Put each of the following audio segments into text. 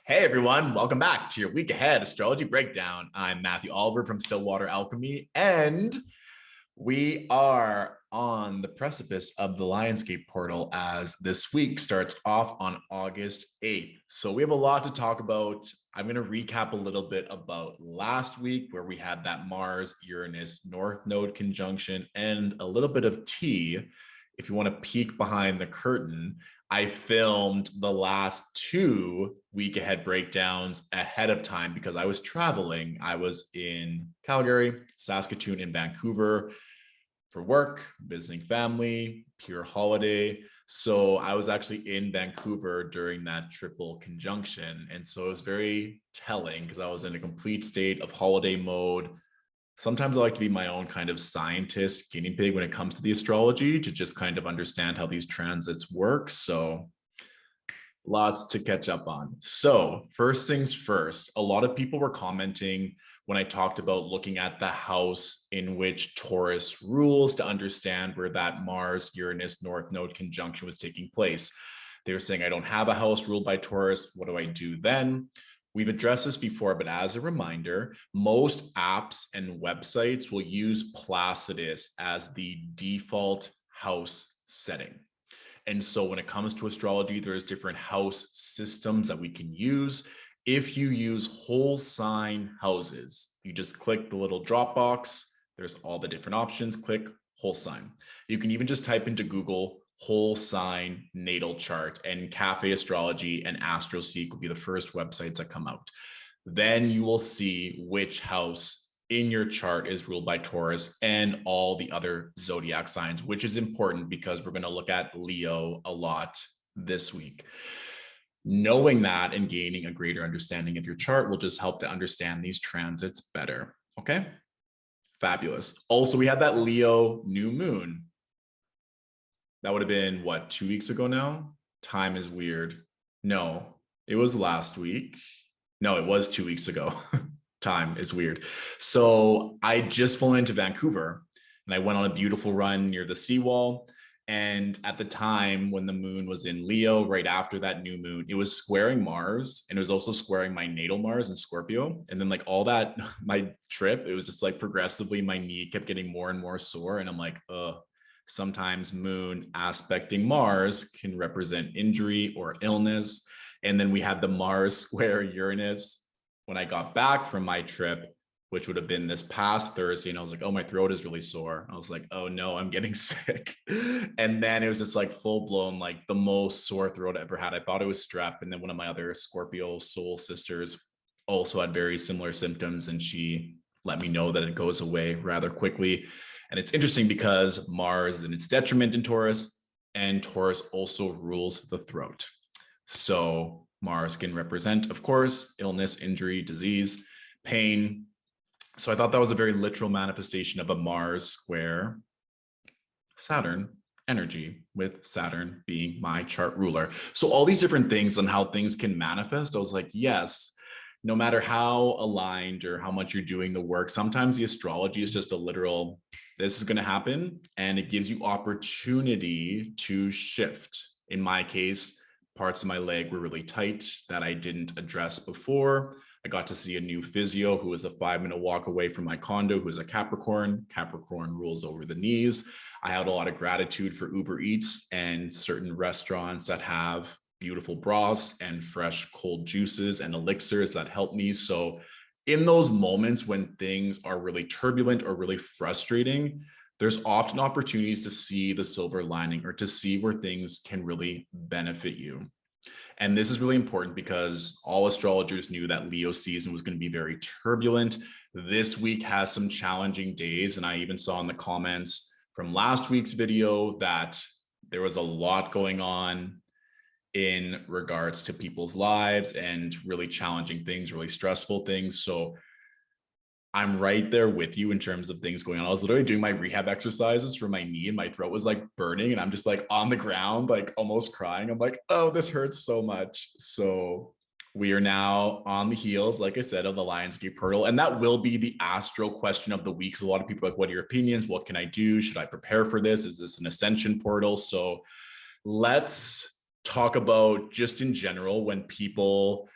Hey everyone, welcome back to your week ahead astrology breakdown. I'm Matthew Oliver from Stillwater Alchemy, and we are on the precipice of the Lionsgate portal as this week starts off on August 8th. So we have a lot to talk about. I'm going to recap a little bit about last week where we had that Mars-Uranus North Node conjunction and a little bit of tea. If you want to peek behind the curtain, I filmed the last two week ahead breakdowns ahead of time because I was traveling. I was in Calgary, Saskatoon, and Vancouver for work, visiting family, pure holiday. So I was actually in Vancouver during that triple conjunction. And so it was very telling because I was in a complete state of holiday mode. Sometimes I like to be my own kind of scientist, guinea pig when it comes to the astrology to just kind of understand how these transits work. So lots to catch up on. So first things first, a lot of people were commenting when I talked about looking at the house in which Taurus rules to understand where that Mars-Uranus North Node conjunction was taking place. They were saying, I don't have a house ruled by Taurus. What do I do then? We've addressed this before, but as a reminder, most apps and websites will use Placidus as the default house setting. And so when it comes to astrology, there's different house systems that we can use. If you use whole sign houses, you just click the little drop box. There's all the different options. Click whole sign. You can even just type into Google whole sign natal chart, and Cafe Astrology and AstroSeek will be the first websites that come out. Then you will see which house in your chart is ruled by Taurus and all the other zodiac signs, which is important because we're going to look at Leo a lot this week. Knowing that and gaining a greater understanding of your chart will just help to understand these transits better. Okay, fabulous. Also, we had that Leo new moon. That would have been, what, 2 weeks ago now? Time is weird. No, it was last week. No, it was 2 weeks ago. Time is weird. So I just flew into Vancouver and I went on a beautiful run near the seawall. And at the time when the moon was in Leo, right after that new moon, it was squaring Mars, and it was also squaring my natal Mars in Scorpio. And then like all that, my trip, it was just like progressively my knee kept getting more and more sore. And I'm like, sometimes moon aspecting Mars can represent injury or illness. And then we had the Mars square Uranus when I got back from my trip, which would have been this past Thursday. And I was like, oh, my throat is really sore. I was like, oh no, I'm getting sick. And then it was just like full blown, like the most sore throat I ever had. I thought it was strep. And then one of my other Scorpio soul sisters also had very similar symptoms, and she let me know that it goes away rather quickly. And it's interesting because Mars is in its detriment in Taurus, and Taurus also rules the throat. So Mars can represent, of course, illness, injury, disease, pain. So I thought that was a very literal manifestation of a Mars square Saturn energy, with Saturn being my chart ruler. So all these different things and how things can manifest, I was like, yes, no matter how aligned or how much you're doing the work, sometimes the astrology is just a literal, this is going to happen, and it gives you opportunity to shift. In my case, parts of my leg were really tight that I didn't address before. I got to see a new physio who was a 5-minute walk away from my condo, who is a Capricorn. Capricorn rules over the knees. I had a lot of gratitude for Uber Eats and certain restaurants that have beautiful broths and fresh cold juices and elixirs that help me. So in those moments when things are really turbulent or really frustrating, there's often opportunities to see the silver lining or to see where things can really benefit you. And this is really important because all astrologers knew that Leo season was going to be very turbulent. This week has some challenging days. And I even saw in the comments from last week's video that there was a lot going on in regards to people's lives and really challenging things, really stressful things. So I'm right there with you in terms of things going on. I was literally doing my rehab exercises for my knee and my throat was like burning, and I'm just like on the ground, like almost crying. I'm like, oh, this hurts so much. So we are now on the heels, like I said, of the Lionsgate portal, and that will be the Astro question of the week. So a lot of people are like, what are your opinions? What can I do? Should I prepare for this? Is this an ascension portal? So let's talk about just in general when people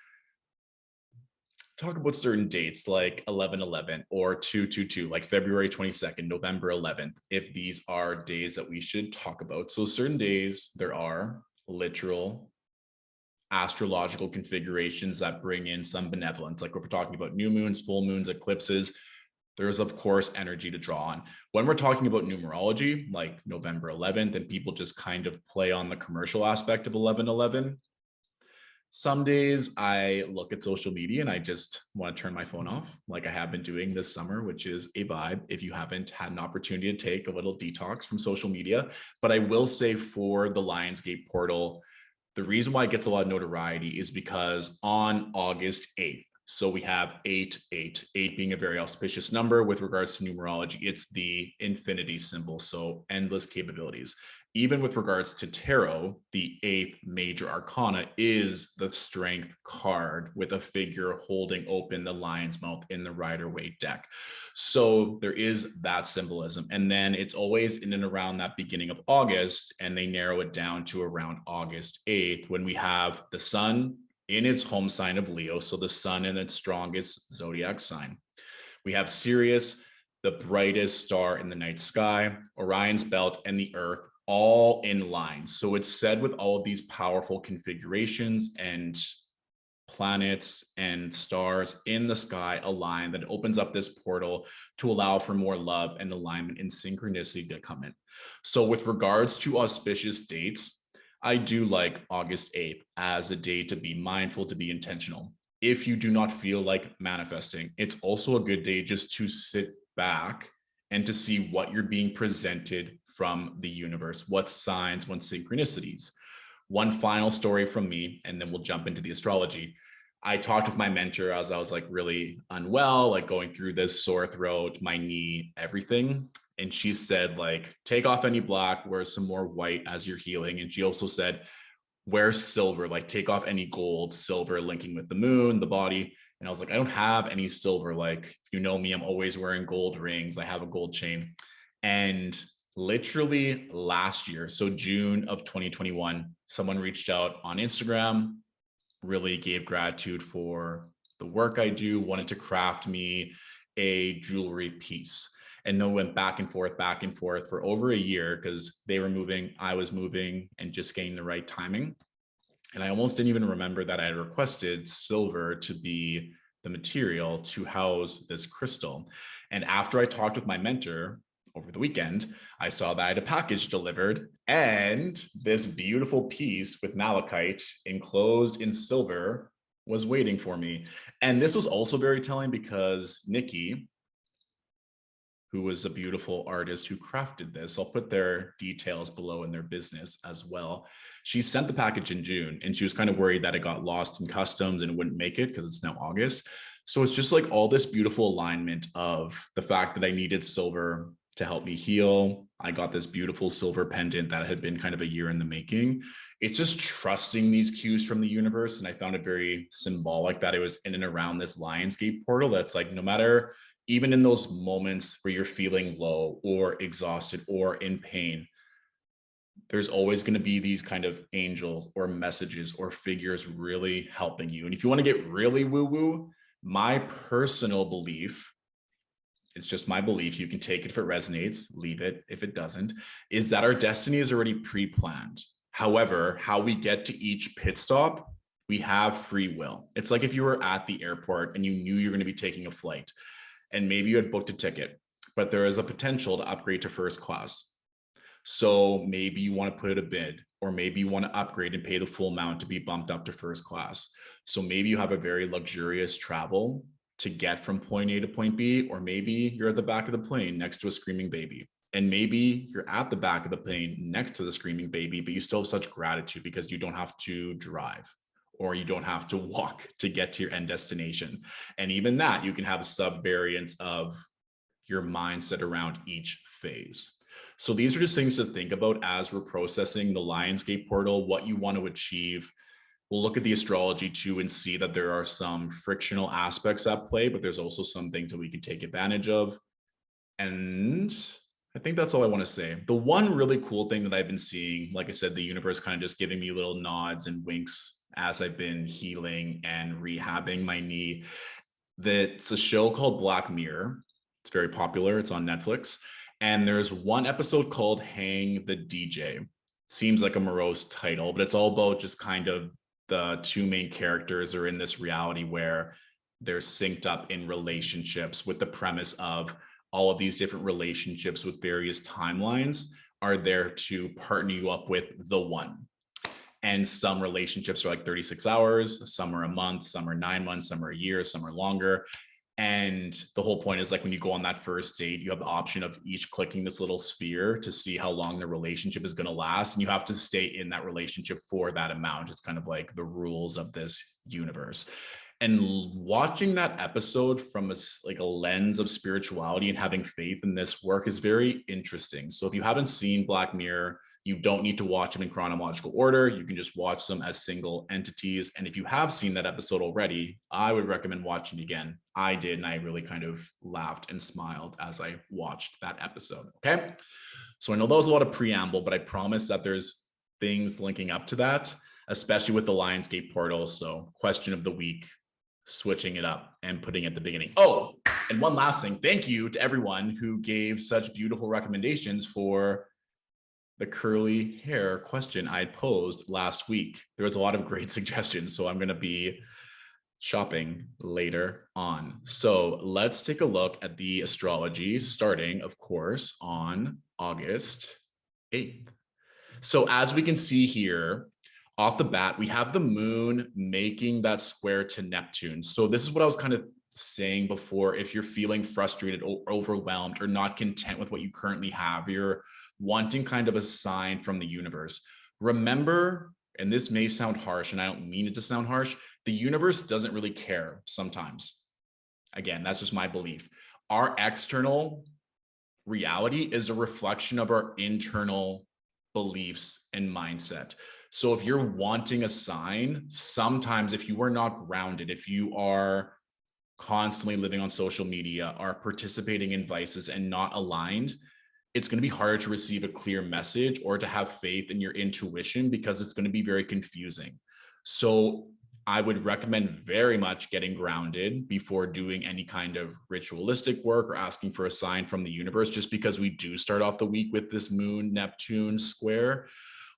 talk about certain dates like 11/11 or 2/22, like February 22nd, November 11th, if these are days that we should talk about. So certain days there are literal astrological configurations that bring in some benevolence. Like if we're talking about new moons, full moons, eclipses, there's of course energy to draw on. When we're talking about numerology, like November 11th, and people just kind of play on the commercial aspect of 11/11, some days I look at social media and I just want to turn my phone off, like I have been doing this summer, which is a vibe if you haven't had an opportunity to take a little detox from social media. But I will say for the Lionsgate portal, the reason why it gets a lot of notoriety is because on August 8th, so we have 8 being a very auspicious number with regards to numerology. It's the infinity symbol, so endless capabilities. Even with regards to tarot, the 8th major arcana is the strength card with a figure holding open the lion's mouth in the Rider-Waite deck. So there is that symbolism. And then it's always in and around that beginning of August, and they narrow it down to around August 8th when we have the sun in its home sign of Leo. So the sun in its strongest zodiac sign. We have Sirius, the brightest star in the night sky, Orion's belt, and the earth all in line. So it's said with all of these powerful configurations and planets and stars in the sky align, that opens up this portal to allow for more love and alignment and synchronicity to come in. So with regards to auspicious dates, I do like August 8th as a day to be mindful, to be intentional. If you do not feel like manifesting, it's also a good day just to sit back and to see what you're being presented from the universe, what signs, what synchronicities. One final story from me, and then we'll jump into the astrology. I talked with my mentor as I was like really unwell, like going through this sore throat, my knee, everything. And she said, like, take off any black, wear some more white as you're healing. And she also said, wear silver, like take off any gold, silver linking with the moon, the body. And I was like, I don't have any silver. Like, if you know me, I'm always wearing gold rings. I have a gold chain. And literally last year, so June of 2021, someone reached out on Instagram, really gave gratitude for the work I do, wanted to craft me a jewelry piece. And then went back and forth for over a year because they were moving, I was moving, and just getting the right timing. And I almost didn't even remember that I had requested silver to be the material to house this crystal. And after I talked with my mentor over the weekend, I saw that I had a package delivered and this beautiful piece with malachite enclosed in silver was waiting for me. And this was also very telling because Nikki, who was a beautiful artist who crafted this, I'll put their details below in their business as well. She sent the package in June and she was kind of worried that it got lost in customs and it wouldn't make it because it's now August. So it's just like all this beautiful alignment of the fact that I needed silver to help me heal. I got this beautiful silver pendant that had been kind of a year in the making. It's just trusting these cues from the universe. And I found it very symbolic that it was in and around this Lionsgate portal. That's like, no matter, even in those moments where you're feeling low or exhausted or in pain, there's always going to be these kind of angels or messages or figures really helping you. And if you want to get really woo-woo, my personal belief, it's just my belief, you can take it if it resonates, leave it if it doesn't, is that our destiny is already pre-planned. However, how we get to each pit stop, we have free will. It's like if you were at the airport and you knew you're going to be taking a flight, and maybe you had booked a ticket, but there is a potential to upgrade to first class. So maybe you want to put a bid, or maybe you want to upgrade and pay the full amount to be bumped up to first class. So maybe you have a very luxurious travel to get from point A to point B, or maybe you're at the back of the plane next to a screaming baby. And maybe you're at the back of the plane next to the screaming baby, but you still have such gratitude because you don't have to drive, or you don't have to walk to get to your end destination. And even that, you can have sub-variants of your mindset around each phase. So these are just things to think about as we're processing the Lionsgate portal, what you want to achieve. We'll look at the astrology too and see that there are some frictional aspects at play, but there's also some things that we can take advantage of. And I think that's all I want to say. The one really cool thing that I've been seeing, like I said, the universe kind of just giving me little nods and winks as I've been healing and rehabbing my knee. That's a show called Black Mirror. It's very popular. It's on Netflix. And there's one episode called Hang the DJ. Seems like a morose title, but it's all about just kind of the two main characters are in this reality where they're synced up in relationships with the premise of all of these different relationships with various timelines are there to partner you up with the one. And some relationships are like 36 hours, some are a month, some are 9 months, some are a year, some are longer. And the whole point is like when you go on that first date, you have the option of each clicking this little sphere to see how long the relationship is going to last. And you have to stay in that relationship for that amount. It's kind of like the rules of this universe. And watching that episode from a lens of spirituality and having faith in this work is very interesting. So if you haven't seen Black Mirror, you don't need to watch them in chronological order. You can just watch them as single entities. And if you have seen that episode already, I would recommend watching it again. I did, and I really kind of laughed and smiled as I watched that episode. Okay. So I know that was a lot of preamble, but I promise that there's things linking up to that, especially with the Lionsgate portal. So question of the week, switching it up and putting it at the beginning. Oh, and one last thing. Thank you to everyone who gave such beautiful recommendations for the curly hair question I posed last week. There was a lot of great suggestions, so I'm going to be shopping later on. So let's take a look at the astrology starting, of course, on August 8th. So as we can see here, off the bat, we have the moon making that square to Neptune. So this is what I was kind of saying before. If you're feeling frustrated or overwhelmed or not content with what you currently have, you're wanting kind of a sign from the universe. Remember, and this may sound harsh, and I don't mean it to sound harsh, the universe doesn't really care sometimes. Again, that's just my belief. Our external reality is a reflection of our internal beliefs and mindset. So if you're wanting a sign, sometimes if you are not grounded, if you are constantly living on social media, are participating in vices and not aligned, it's going to be harder to receive a clear message or to have faith in your intuition because it's going to be very confusing. So I would recommend very much getting grounded before doing any kind of ritualistic work or asking for a sign from the universe, just because we do start off the week with this moon Neptune square.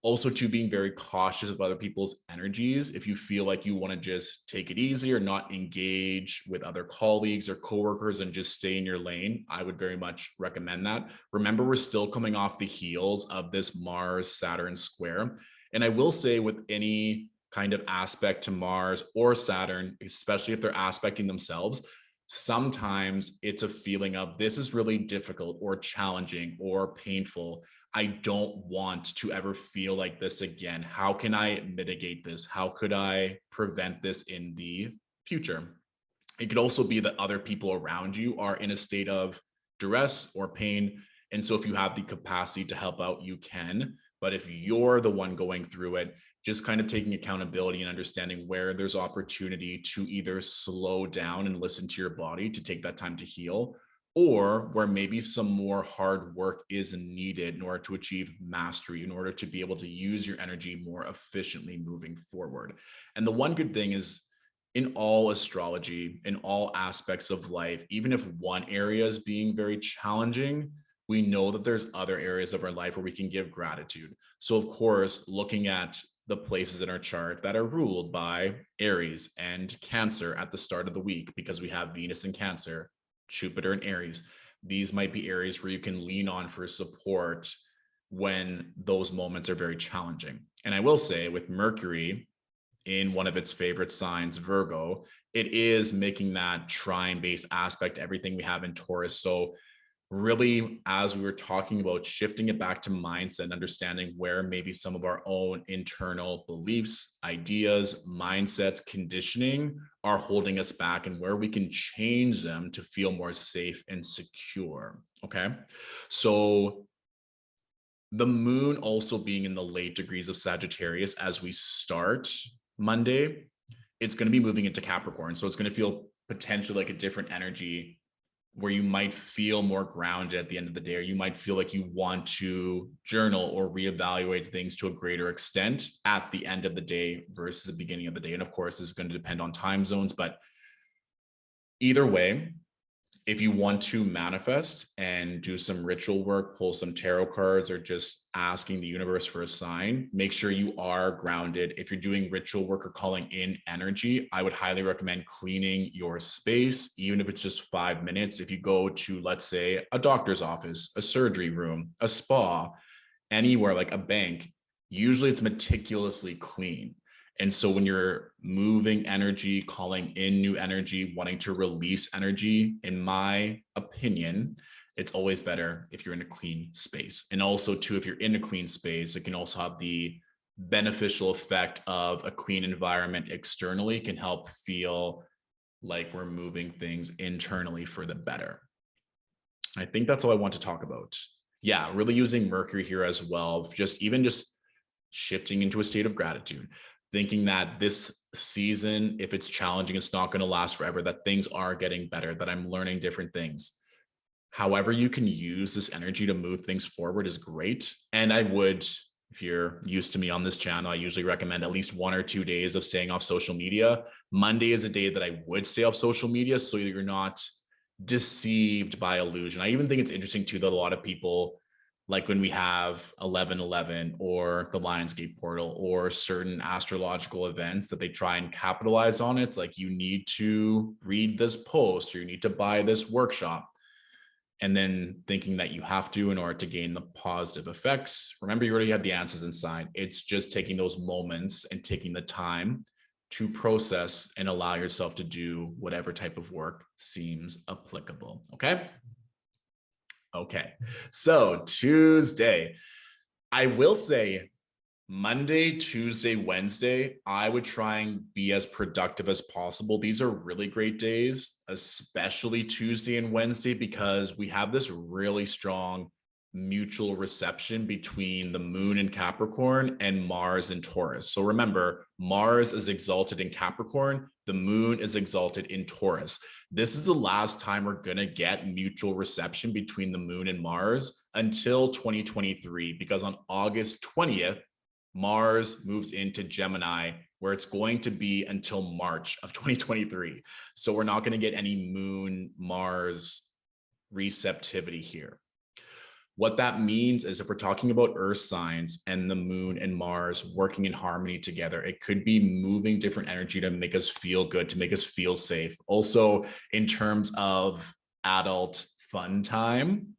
Also, to being very cautious of other people's energies. If you feel like you want to just take it easy or not engage with other colleagues or coworkers and just stay in your lane, I would very much recommend that. Remember, we're still coming off the heels of this Mars-Saturn square. And I will say with any kind of aspect to Mars or Saturn, especially if they're aspecting themselves, sometimes it's a feeling of this is really difficult or challenging or painful. I don't want to ever feel like this again. How can I mitigate this? How could I prevent this in the future? It could also be that other people around you are in a state of duress or pain. And so if you have the capacity to help out, you can. But if you're the one going through it, just kind of taking accountability and understanding where there's opportunity to either slow down and listen to your body to take that time to heal, or where maybe some more hard work is needed in order to achieve mastery, in order to be able to use your energy more efficiently moving forward. And the one good thing is, in all astrology, in all aspects of life, even if one area is being very challenging, we know that there's other areas of our life where we can give gratitude. So of course, looking at the places in our chart that are ruled by Aries and Cancer at the start of the week, because we have Venus in Cancer, Jupiter in Aries, these might be areas where you can lean on for support when those moments are very challenging. And I will say, with Mercury in one of its favorite signs, Virgo, it is making that trine-based aspect to everything we have in Taurus. So really, as we were talking about shifting it back to mindset and understanding where maybe some of our own internal beliefs, ideas, mindsets, conditioning are holding us back, and where we can change them to feel more safe and secure. Okay. So the moon also being in the late degrees of Sagittarius as we start Monday, it's going to be moving into Capricorn. So it's going to feel potentially like a different energy where you might feel more grounded at the end of the day, or you might feel like you want to journal or reevaluate things to a greater extent at the end of the day versus the beginning of the day. And of course, this is going to depend on time zones, but Either way, if you want to manifest and do some ritual work, pull some tarot cards, or just asking the universe for a sign, make sure you are grounded. If you're doing ritual work or calling in energy, I would highly recommend cleaning your space, even if it's just 5 minutes. If you go to, let's say, a doctor's office, a surgery room, a spa, anywhere like a bank, usually it's meticulously clean. And so when you're moving energy, calling in new energy, wanting to release energy, in my opinion, it's always better if you're in a clean space. And also too, if you're in a clean space, it can also have the beneficial effect of a clean environment externally can help feel like we're moving things internally for the better. I think that's all I want to talk about. Yeah, really using Mercury here as well, just shifting into a state of gratitude, thinking that this season, if it's challenging, it's not going to last forever, that things are getting better, that I'm learning different things. However you can use this energy to move things forward is great. And I would, if you're used to me on this channel, I usually recommend at least 1 or 2 days of staying off social media. Monday is a day that I would stay off social media so that you're not deceived by illusion. I even think it's interesting too that a lot of people, like when we have 11/11 or the Lionsgate portal or certain astrological events, that they try and capitalize on it. It's like, you need to read this post or you need to buy this workshop, and then thinking that you have to in order to gain the positive effects. Remember, you already have the answers inside. It's just taking those moments and taking the time to process and allow yourself to do whatever type of work seems applicable. Okay. Okay. So Tuesday, I will say Monday, Tuesday, Wednesday, I would try and be as productive as possible. These are really great days, especially Tuesday and Wednesday, because we have this really strong mutual reception between the moon in Capricorn and Mars in Taurus. So remember, Mars is exalted in Capricorn, the moon is exalted in Taurus. This is the last time we're going to get mutual reception between the moon and Mars until 2023, because on August 20th, Mars moves into Gemini, where it's going to be until March of 2023. So we're not going to get any moon Mars receptivity here. What that means is, if we're talking about earth signs and the moon and Mars working in harmony together, it could be moving different energy to make us feel good, to make us feel safe. Also, in terms of adult fun time,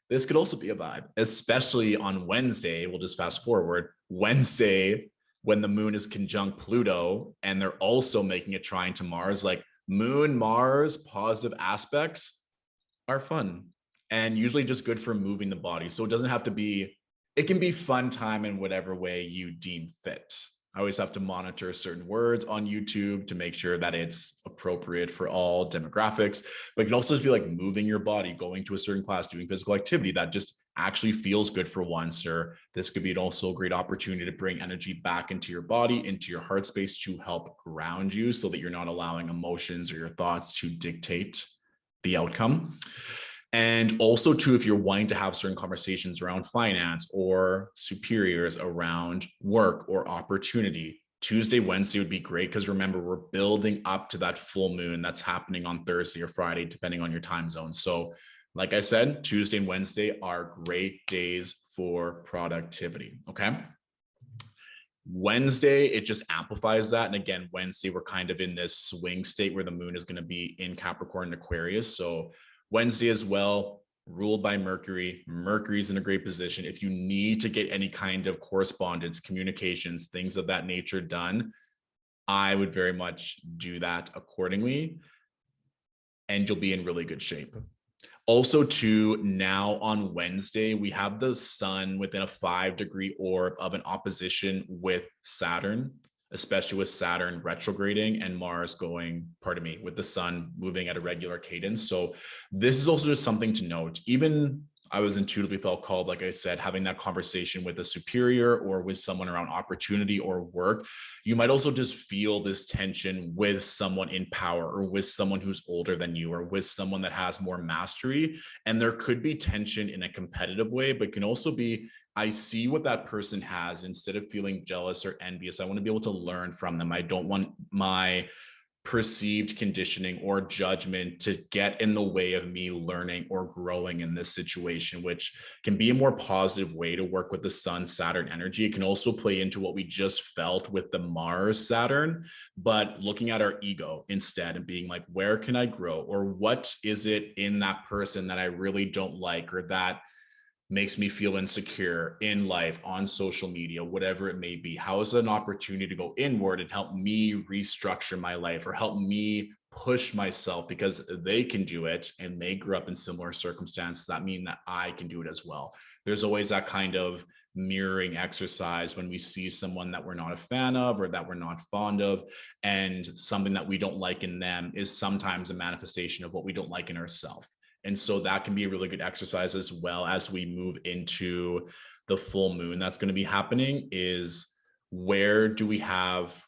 this could also be a vibe, especially on Wednesday. We'll just fast forward. Wednesday, when the moon is conjunct Pluto and they're also making a trine to Mars, like moon, Mars, positive aspects are fun and usually just good for moving the body. So it doesn't have to be, it can be fun time in whatever way you deem fit. I always have to monitor certain words on YouTube to make sure that it's appropriate for all demographics, but it can also just be like moving your body, going to a certain class, doing physical activity that just actually feels good for once. Or this could be also a great opportunity to bring energy back into your body, into your heart space, to help ground you so that you're not allowing emotions or your thoughts to dictate the outcome. And also too, if you're wanting to have certain conversations around finance or superiors around work or opportunity, Tuesday, Wednesday would be great, because remember, we're building up to that full moon that's happening on Thursday or Friday, depending on your time zone. So like I said, Tuesday and Wednesday are great days for productivity. Okay. Wednesday, it just amplifies that. And again, Wednesday, we're kind of in this swing state where the moon is going to be in Capricorn and Aquarius. So Wednesday as well, ruled by Mercury. Mercury's in a great position. If you need to get any kind of correspondence, communications, things of that nature done, I would very much do that accordingly, and you'll be in really good shape. Also, too, now on Wednesday, we have the sun within a 5-degree orb of an opposition with Saturn, especially with Saturn retrograding and Mars going, pardon me, with the sun moving at a regular cadence. So this is also just something to note. Even I was intuitively felt called, like I said, having that conversation with a superior or with someone around opportunity or work. You might also just feel this tension with someone in power, or with someone who's older than you, or with someone that has more mastery. And there could be tension in a competitive way, but can also be, I see what that person has. Instead of feeling jealous or envious, I want to be able to learn from them. I don't want my perceived conditioning or judgment to get in the way of me learning or growing in this situation, which can be a more positive way to work with the Sun Saturn energy. It can also play into what we just felt with the Mars Saturn, but looking at our ego instead and being like, where can I grow? Or what is it in that person that I really don't like, or that makes me feel insecure in life, on social media, whatever it may be? How is it an opportunity to go inward and help me restructure my life, or help me push myself because they can do it and they grew up in similar circumstances that mean that I can do it as well? There's always that kind of mirroring exercise when we see someone that we're not a fan of or that we're not fond of, and something that we don't like in them is sometimes a manifestation of what we don't like in ourselves. And so that can be a really good exercise as well as we move into the full moon that's going to be happening. Is where do we have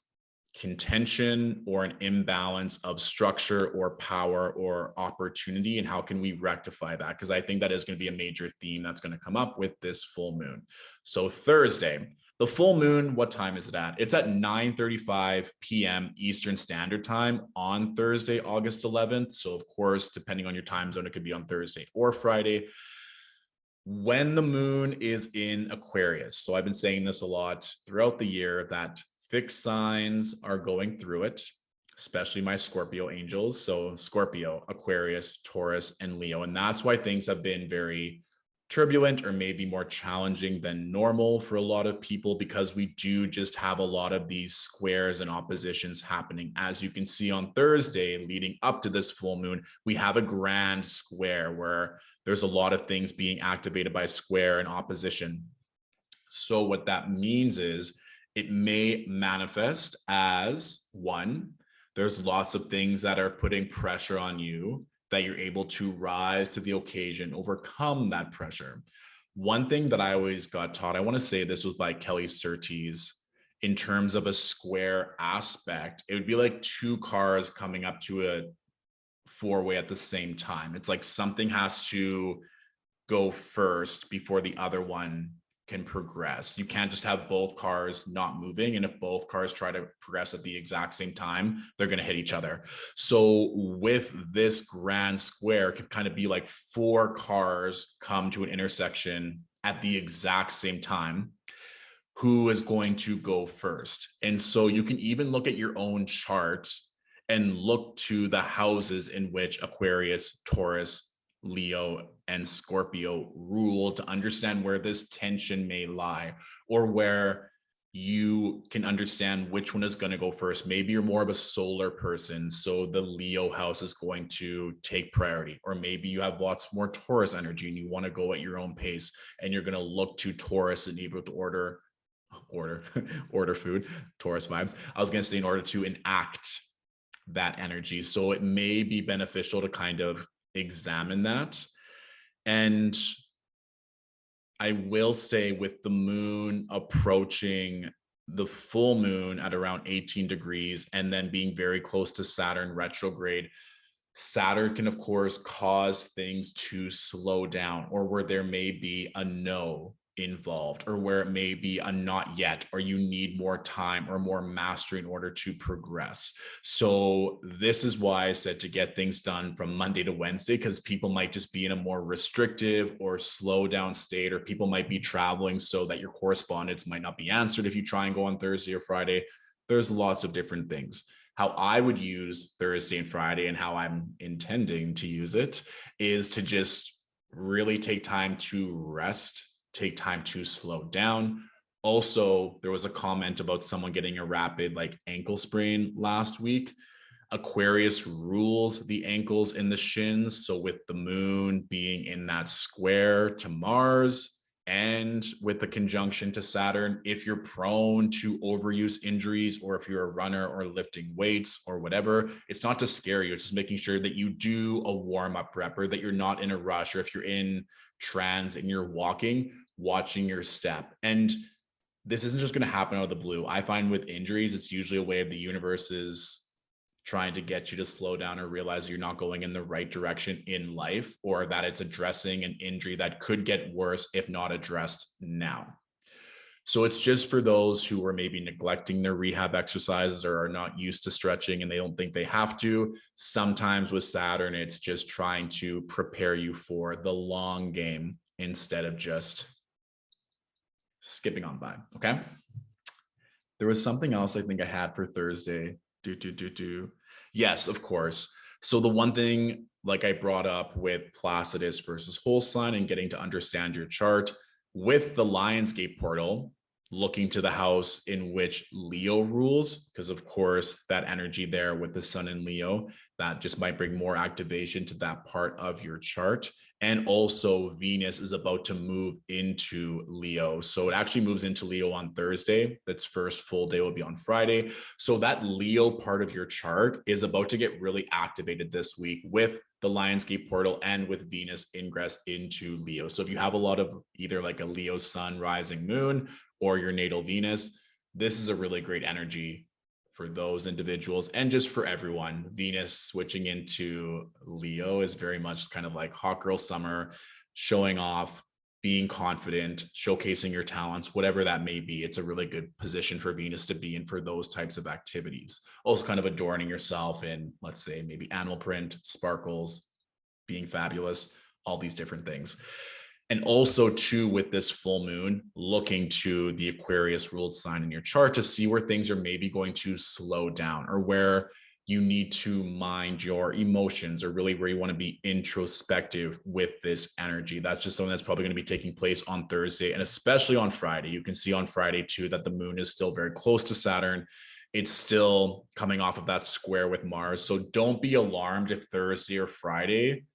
contention or an imbalance of structure or power or opportunity, and how can we rectify that? Because I think that is going to be a major theme that's going to come up with this full moon. So Thursday, the full moon, what time is it at? It's at 9:35 p.m. Eastern Standard Time on Thursday, August 11th. So of course, depending on your time zone, it could be on Thursday or Friday. When the moon is in Aquarius, so I've been saying this a lot throughout the year, that fixed signs are going through it, especially my Scorpio angels. So Scorpio, Aquarius, Taurus, and Leo. And that's why things have been very turbulent or maybe more challenging than normal for a lot of people, because we do just have a lot of these squares and oppositions happening. As you can see on Thursday leading up to this full moon, we have a grand square where there's a lot of things being activated by square and opposition. So what that means is it may manifest as, one, there's lots of things that are putting pressure on you, that you're able to rise to the occasion, overcome that pressure. One thing that I always got taught, I want to say this was by Kelly Surtees, in terms of a square aspect, it would be like two cars coming up to a four-way at the same time. It's like something has to go first before the other one can progress. You can't just have both cars not moving. And if both cars try to progress at the exact same time, they're going to hit each other. So with this grand square, it could kind of be like four cars come to an intersection at the exact same time. Who is going to go first? And so you can even look at your own chart and look to the houses in which Aquarius, Taurus, Leo, and Scorpio rule to understand where this tension may lie, or where you can understand which one is going to go first. Maybe you're more of a solar person, so the Leo house is going to take priority, or maybe you have lots more Taurus energy and you want to go at your own pace, and you're going to look to Taurus and able to order food, Taurus vibes. I was going to say, in order to enact that energy. So it may be beneficial to kind of examine that. And I will say, with the moon approaching the full moon at around 18 degrees and then being very close to Saturn retrograde, Saturn can of course cause things to slow down, or where there may be a no involved, or where it may be a not yet, or you need more time or more mastery in order to progress. So this is why I said to get things done from Monday to Wednesday, because people might just be in a more restrictive or slow down state, or people might be traveling so that your correspondence might not be answered if you try and go on Thursday or Friday. There's lots of different things. How I would use Thursday and Friday, and how I'm intending to use it, is to just really take time to rest, take time to slow down. Also, there was a comment about someone getting a rapid ankle sprain last week. Aquarius rules the ankles and the shins. So with the moon being in that square to Mars, and with the conjunction to Saturn, if you're prone to overuse injuries, or if you're a runner or lifting weights or whatever, it's not to scare you. It's just making sure that you do a warm-up rep, or that you're not in a rush, or if you're in trance and you're walking, watching your step. And this isn't just going to happen out of the blue. I find with injuries, it's usually a way of the universe is trying to get you to slow down, or realize you're not going in the right direction in life, or that it's addressing an injury that could get worse if not addressed now. So it's just for those who are maybe neglecting their rehab exercises or are not used to stretching and they don't think they have to. Sometimes with Saturn, it's just trying to prepare you for the long game instead of just skipping on by. Okay. There was something else I think I had for Thursday. Yes, of course. So the one thing, like I brought up with Placidus versus whole sign and getting to understand your chart with the Lionsgate portal, looking to the house in which Leo rules, because of course that energy there with the sun in Leo, that just might bring more activation to that part of your chart. And also Venus is about to move into Leo. So it actually moves into Leo on Thursday. Its first full day will be on Friday. So that Leo part of your chart is about to get really activated this week with the Lionsgate portal and with Venus ingress into Leo. So if you have a lot of either like a Leo sun, rising moon, or your natal Venus, this is a really great energy for those individuals and just for everyone. Venus switching into Leo is very much kind of like hot girl summer, showing off, being confident, showcasing your talents, whatever that may be. It's a really good position for Venus to be in for those types of activities. Also kind of adorning yourself in, let's say, maybe animal print, sparkles, being fabulous, all these different things. And also too, with this full moon, looking to the Aquarius ruled sign in your chart to see where things are maybe going to slow down or where you need to mind your emotions or really where you want to be introspective with this energy. That's just something that's probably going to be taking place on Thursday and especially on Friday. You can see on Friday too that the moon is still very close to Saturn. It's still coming off of that square with Mars. So don't be alarmed if Thursday or Friday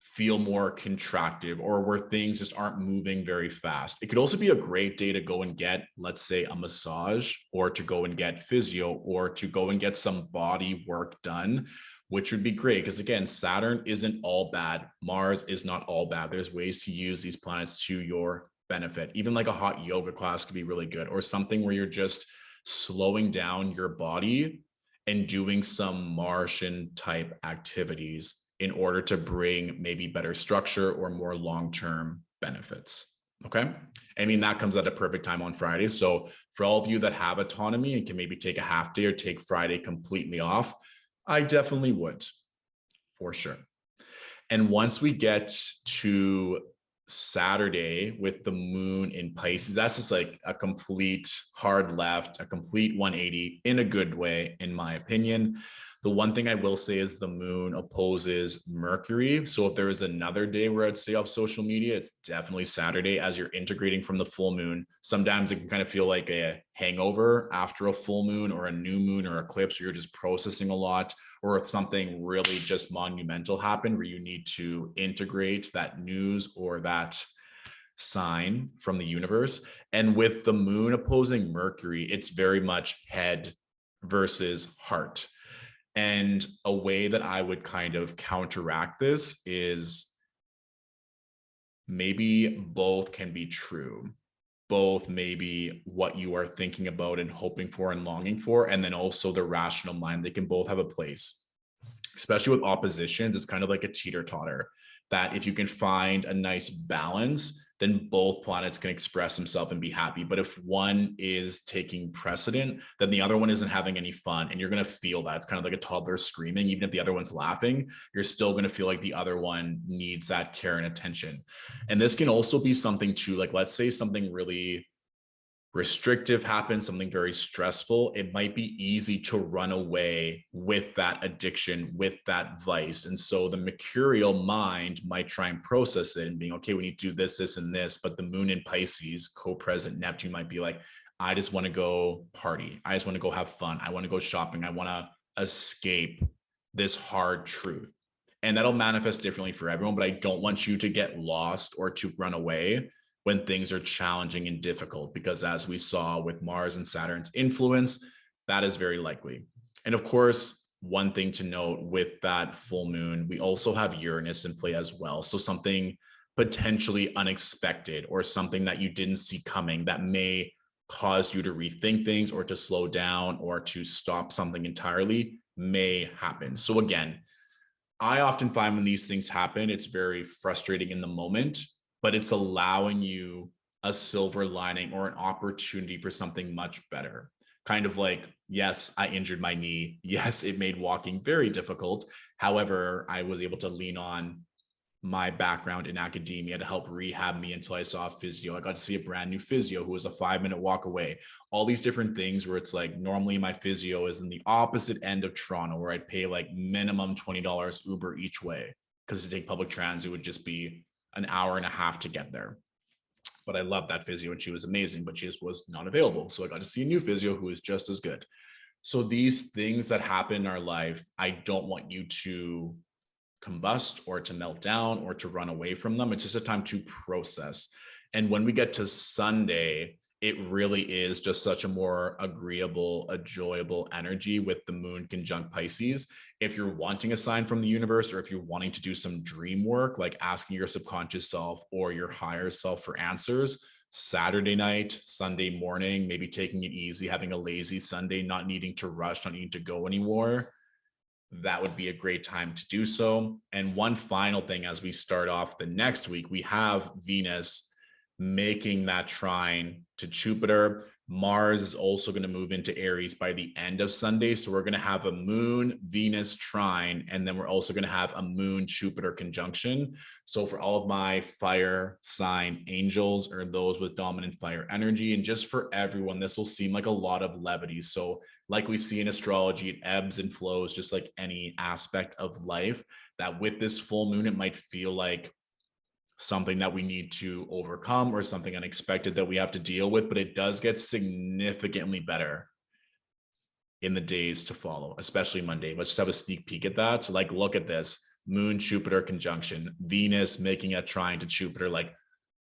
feel more contractive or where things just aren't moving very fast. It could also be a great day to go and get, let's say, a massage or to go and get physio or to go and get some body work done, which would be great because again, Saturn isn't all bad. Mars is not all bad. There's ways to use these planets to your benefit. Even like a hot yoga class could be really good or something where you're just slowing down your body and doing some Martian type activities in order to bring maybe better structure or more long-term benefits. Okay. I mean, that comes at a perfect time on Friday. So for all of you that have autonomy and can maybe take a half day or take Friday completely off, I definitely would, for sure. And once we get to Saturday with the moon in Pisces, that's just like a complete hard left, a complete 180 in a good way, in my opinion. The one thing I will say is the moon opposes Mercury. So if there is another day where I'd stay off social media, it's definitely Saturday as you're integrating from the full moon. Sometimes it can kind of feel like a hangover after a full moon or a new moon or eclipse, where you're just processing a lot, or if something really just monumental happened where you need to integrate that news or that sign from the universe. And with the moon opposing Mercury, it's very much head versus heart. And a way that I would kind of counteract this is maybe both can be true. Both maybe what you are thinking about and hoping for and longing for, and then also the rational mind. They can both have a place. Especially with oppositions, it's kind of like a teeter-totter, that if you can find a nice balance, then both planets can express themselves and be happy. But if one is taking precedent, then the other one isn't having any fun. And you're going to feel that. It's kind of like a toddler screaming. Even if the other one's laughing, you're still going to feel like the other one needs that care and attention. And this can also be something too, like let's say something really restrictive happens, something very stressful, it might be easy to run away with that addiction, with that vice. And so the mercurial mind might try and process it and being, okay, we need to do this, this, and this. But the moon in Pisces, co-present Neptune, might be like, I just want to go party. I just want to go have fun. I want to go shopping. I want to escape this hard truth. And that'll manifest differently for everyone, but I don't want you to get lost or to run away when things are challenging and difficult, because as we saw with Mars and Saturn's influence, that is very likely. And of course, one thing to note with that full moon, we also have Uranus in play as well. So something potentially unexpected or something that you didn't see coming that may cause you to rethink things or to slow down or to stop something entirely may happen. So again, I often find when these things happen, it's very frustrating in the moment, but it's allowing you a silver lining or an opportunity for something much better. Kind of like, yes, I injured my knee. Yes, it made walking very difficult. However, I was able to lean on my background in academia to help rehab me until I saw a physio. I got to see a brand new physio who was a 5-minute walk away. All these different things where it's like, normally my physio is in the opposite end of Toronto, where I'd pay like minimum $20 Uber each way, because to take public transit would just be an hour and a half to get there. But I loved that physio and she was amazing, but she just was not available. So I got to see a new physio who is just as good. So these things that happen in our life, I don't want you to combust or to melt down or to run away from them. It's just a time to process. And when we get to Sunday, it really is just such a more agreeable, enjoyable energy with the moon conjunct Pisces. If you're wanting a sign from the universe, or if you're wanting to do some dream work, like asking your subconscious self or your higher self for answers, Saturday night, Sunday morning, maybe taking it easy, having a lazy Sunday, not needing to rush, not needing to go anymore, that would be a great time to do so. And one final thing, as we start off the next week, we have Venus making that trine to Jupiter. Mars is also going to move into Aries by the end of Sunday. So we're going to have a moon Venus trine, and then we're also going to have a moon Jupiter conjunction. So for all of my fire sign angels, or those with dominant fire energy, and just for everyone, this will seem like a lot of levity. So like we see in astrology, it ebbs and flows, just like any aspect of life, that with this full moon, it might feel like something that we need to overcome or something unexpected that we have to deal with, but it does get significantly better in the days to follow, especially Monday. Let's just have a sneak peek at that. So like, look at this moon Jupiter conjunction, Venus making a trine to Jupiter, like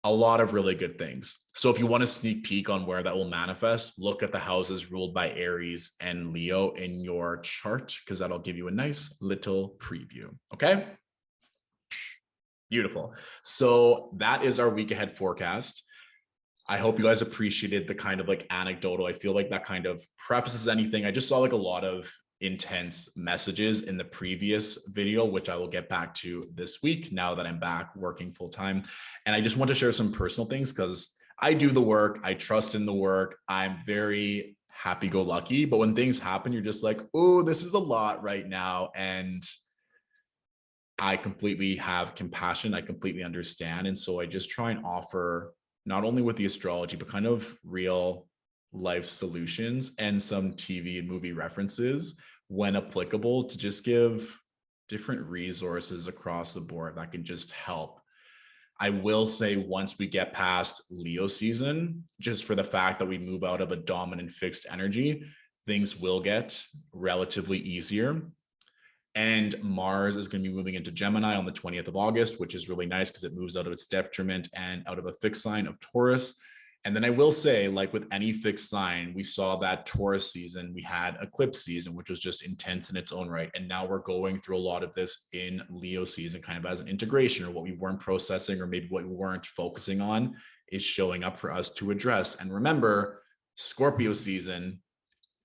a lot of really good things. So if you want a sneak peek on where that will manifest, look at the houses ruled by Aries and Leo in your chart, because that'll give you a nice little preview. Okay. Beautiful. So that is our week ahead forecast. I hope you guys appreciated the kind of like anecdotal. I feel like that kind of prefaces anything. I just saw like a lot of intense messages in the previous video, which I will get back to this week now that I'm back working full time. And I just want to share some personal things because I do the work. I trust in the work. I'm very happy-go-lucky. But when things happen, you're just like, oh, this is a lot right now. And I completely have compassion. I completely understand. And so I just try and offer, not only with the astrology, but kind of real life solutions and some TV and movie references when applicable, to just give different resources across the board that can just help. I will say, once we get past Leo season, just for the fact that we move out of a dominant fixed energy, things will get relatively easier. And Mars is going to be moving into Gemini on the 20th of August, which is really nice because it moves out of its detriment and out of a fixed sign of Taurus. And then I will say, like with any fixed sign, we saw that Taurus season, we had eclipse season, which was just intense in its own right. And now we're going through a lot of this in Leo season, kind of as an integration, or what we weren't processing, or maybe what we weren't focusing on is showing up for us to address. And remember, Scorpio season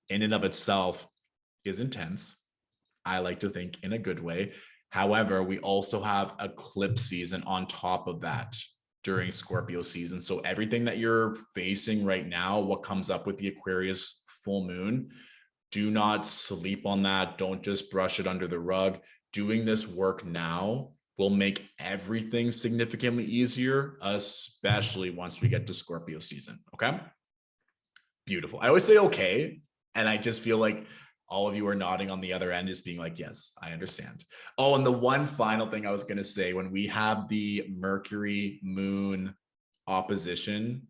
in and of itself is intense. I like to think in a good way. However, we also have eclipse season on top of that during Scorpio season. So everything that you're facing right now, what comes up with the Aquarius full moon, do not sleep on that. Don't just brush it under the rug. Doing this work now will make everything significantly easier, especially once we get to Scorpio season. Okay. Beautiful. I always say okay. And I just feel like all of you are nodding on the other end, just being like, yes, I understand. Oh, and the one final thing I was going to say, when we have the Mercury moon opposition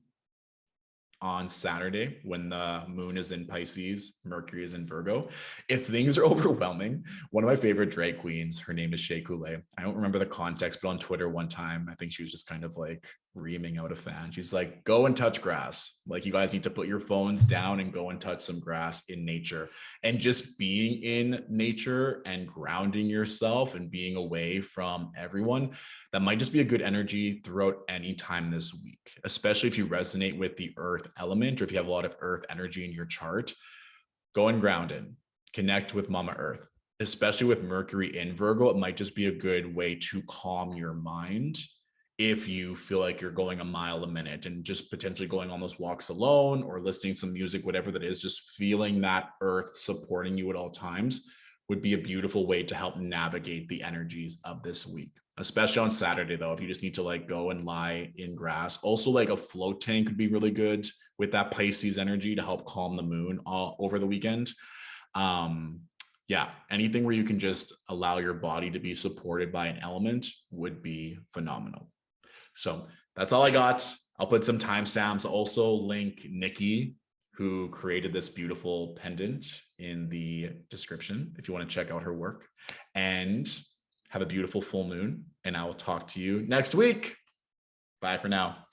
on Saturday, when the moon is in Pisces, Mercury is in Virgo, if things are overwhelming, one of my favorite drag queens, her name is Shea Coulee. I don't remember the context, but on Twitter one time, I think she was just kind of like reaming out a fan. She's like, go and touch grass. Like, you guys need to put your phones down and go and touch some grass in nature. And just being in nature and grounding yourself and being away from everyone, that might just be a good energy throughout any time this week, especially if you resonate with the earth element, or if you have a lot of earth energy in your chart. Go and ground in, connect with Mama Earth, especially with Mercury in Virgo. It might just be a good way to calm your mind if you feel like you're going a mile a minute, and just potentially going on those walks alone or listening to some music, whatever that is, just feeling that earth supporting you at all times would be a beautiful way to help navigate the energies of this week, especially on Saturday, though, if you just need to like go and lie in grass. Also, like a float tank could be really good with that Pisces energy to help calm the moon over the weekend. Yeah, anything where you can just allow your body to be supported by an element would be phenomenal. So that's all I got. I'll put some timestamps. Also link Nikki, who created this beautiful pendant, in the description if you want to check out her work. And have a beautiful full moon. And I will talk to you next week. Bye for now.